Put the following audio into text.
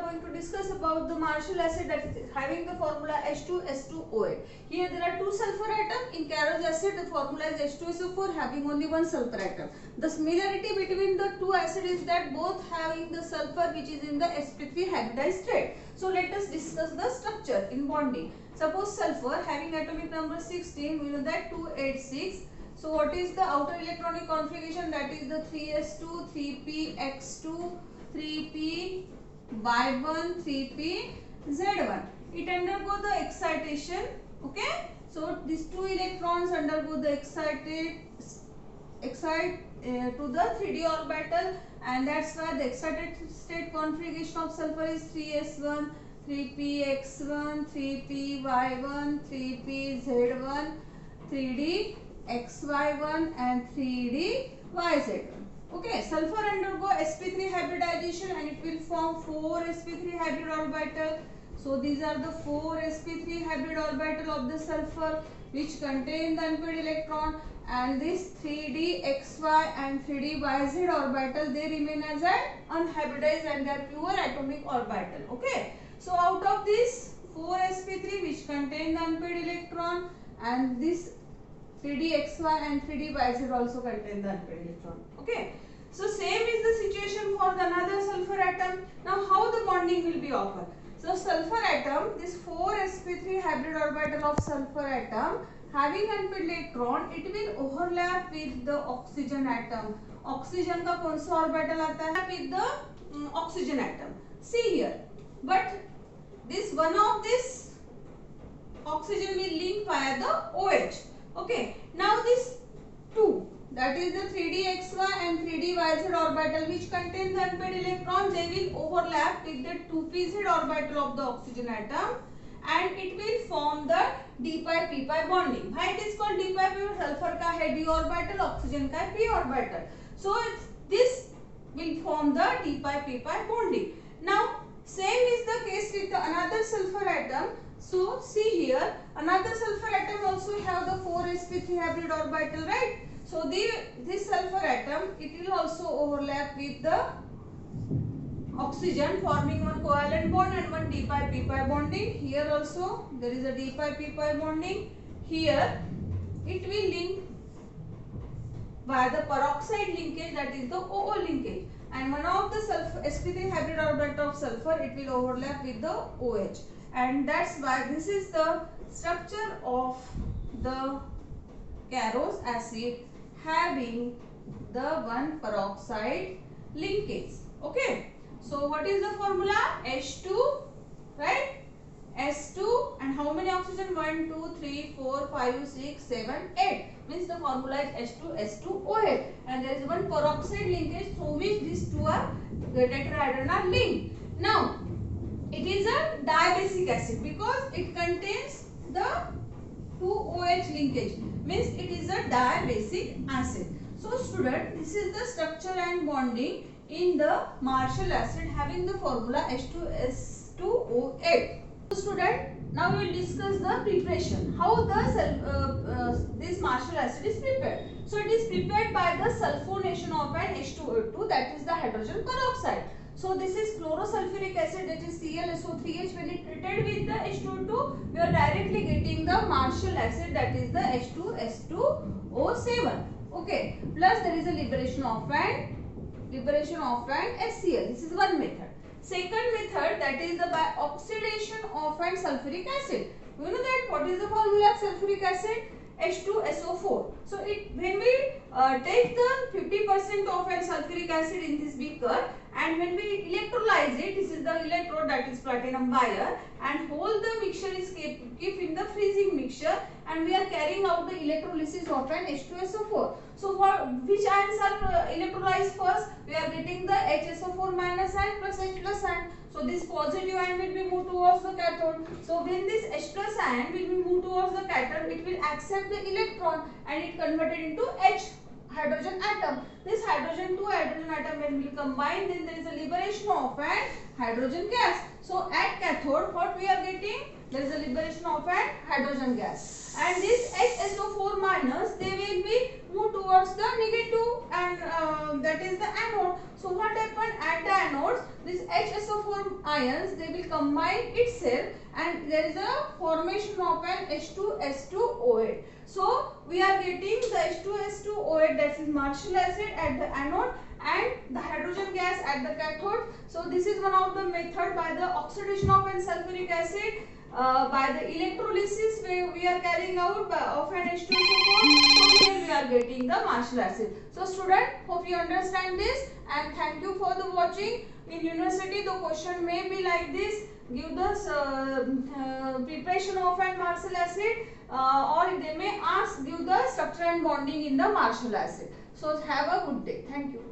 are going to discuss about the Marshall acid that is having the formula H2S2O8. Here there are two sulfur atoms. In Carrot's acid the formula is H2SO4 having only one sulfur atom. The similarity between the two acids is that both having the sulfur which is in the sp3 hybridized state. So let us discuss the structure in bonding. Suppose sulfur having atomic number 16, we know that 286. So what is the outer electronic configuration? That is the 3s2, 3px2, 3p y1, 3p z1. It undergo the excitation. Okay. So these two electrons undergo the excite to the 3d orbital, and that's why the excited state configuration of sulfur is 3s1, 3px1, 3py1, 3pz1, 3d xy1 and 3d yz1. Okay, sulfur undergo sp3 hybridization and it will form 4 sp3 hybrid orbital. So these are the 4 sp3 hybrid orbital of the sulfur which contain the unpaired electron, and this 3d xy and 3d yz orbital, they remain as an unhybridized and they are pure atomic orbital. Okay, so out of this 4 sp3 which contain the unpaired electron, and this 3d xy and 3d yz also contain the unpaired electron. Okay, so same is the situation for the another sulfur atom. Now how the bonding will be occur? So sulfur atom, this 4 sp3 hybrid orbital of sulfur atom having unpaired electron, it will overlap with the oxygen atom. Oxygen का कौन सा orbital आता है? With the oxygen atom. See here, but this one of this oxygen will link via the OH. Okay, now this 2, that is the 3d xy and 3d yz orbital which contain the unpaired electron, they will overlap with the 2pz orbital of the oxygen atom and it will form the d pi p pi bonding. Why it is called d pi p pi? Sulfur का है d orbital, oxygen का है p orbital. So this will form the d pi p pi bonding. Now same is the case with the another sulfur atom. So see here, another sulfur atom also have the 4 sp3 hybrid orbital, right? So this sulfur atom, it will also overlap with the oxygen forming one covalent bond and one d pi p pi bonding. Here also there is a d pi p pi bonding. Here it will link via the peroxide linkage, that is the OO linkage, and one of the sulfur sp3 hybrid orbital of sulfur, it will overlap with the OH. And that's why this is the structure of the Carrot's acid having the one peroxide linkage. Okay, so what is the formula? H2, right? S2, and how many oxygen? 1 2 3 4 5 6 7 8, means the formula is H2S2O8, and there is one peroxide linkage through which these two are tetrahedron are linked. Now it is a dibasic acid because it contains the 2OH linkage, means it is a dibasic acid. So student, this is the structure and bonding in the Marshall acid having the formula H2S2O8. So student, now we will discuss the preparation, how the this Marshall acid is prepared. So it is prepared by the sulfonation of an H2O2, that is the hydrogen peroxide. So this is chlorosulfuric acid, that is ClSO3H. When it treated with the H2O2, we are directly getting the Marshall acid, that is the H2S2O7. Okay, plus there is a liberation of an HCl. This is one method. Second method, that is the by oxidation of an sulfuric acid. You know that what is the formula of sulfuric acid? H2SO4. So when we take the 50% of an sulfuric acid in this beaker, and when we electrolyze it, this is the electrode, that is platinum wire, and whole the mixture is kept in the freezing mixture, and we are carrying out the electrolysis of an H2SO4. So for which ions are electrolyzed first? We are getting the HSO4 minus ion plus H plus ion. So this positive ion will be moved towards the cathode. So when this H plus ion will be moved towards the cathode, it will accept the electron and it converted into H hydrogen atom. This hydrogen to hydrogen atom when will combine, then there is a liberation of an hydrogen gas. So at cathode, what we are getting? There is a liberation of an hydrogen gas. And this HSO4 minus, they will be moved towards towards the negative, and that is the anode. So what happened at the anodes? This HSO4 ions, they will combine itself, and there is a formation of an H2S2O8. So we are getting the H2S2O8, that is Marshall acid at the anode, and the hydrogen gas at the cathode. So this is one of the method by the oxidation of an sulfuric acid. By the electrolysis we are carrying out of an H2SO4, so here we are getting the Marshall acid. So student, hope you understand this, and thank you for the watching. In university the question may be like this: give the preparation of an Marshall acid, or they may ask give the structure and bonding in the Marshall acid. So have a good day. Thank you.